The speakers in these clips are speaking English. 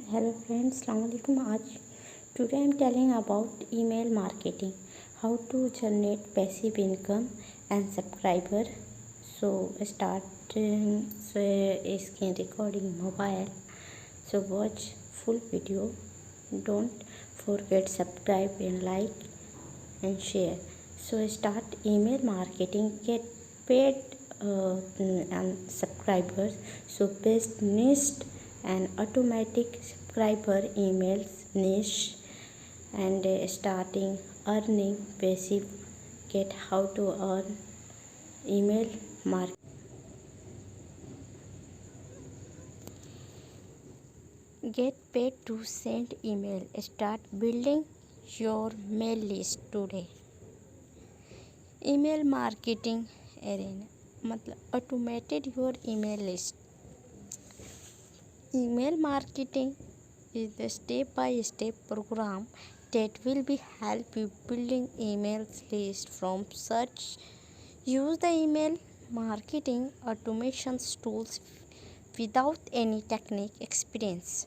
Hello friends, Assalamualaikum. Today I'm telling about email marketing, how to generate passive income and subscriber. So start screen recording mobile. So watch full video. Don't forget subscribe and like and share. So start email marketing. Get paid and subscribers. So best niche and automatic subscriber emails niche and starting earning passive. Get how to earn email marketing. Get paid to send email. Start building your mail list today. Email marketing arena मतलब automated your email list. Email marketing is the step-by-step program that will be help you building email list from search. Use the email marketing automation tools without any technique experience.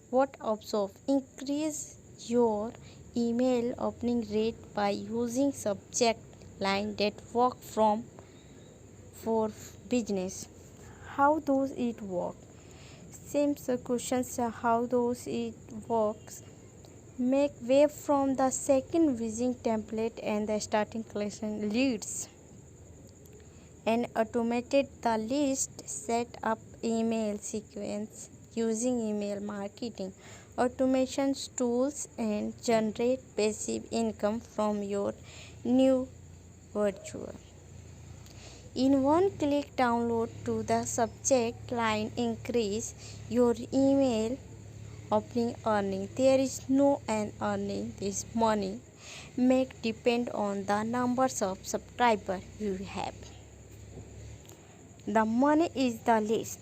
What observe? Increase your email opening rate by using subject line that work for business. How does it work? Same questions. How does it works? Make web from the second visiting template and the starting collection leads and automated the list. Set up email sequence using email marketing automation tools and generate passive income from your new virtual. In one click, download to the subject line. Increase your email opening earning. There is no an earning. This money make depend on the numbers of subscriber you have. The money is the least.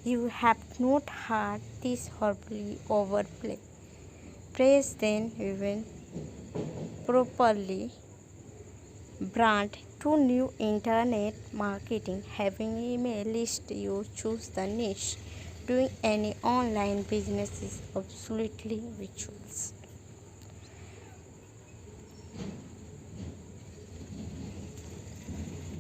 You have not heard this horribly overplay. Praise then even properly brand to new internet marketing. Having email list, you choose the niche. Doing any online business is absolutely virtual.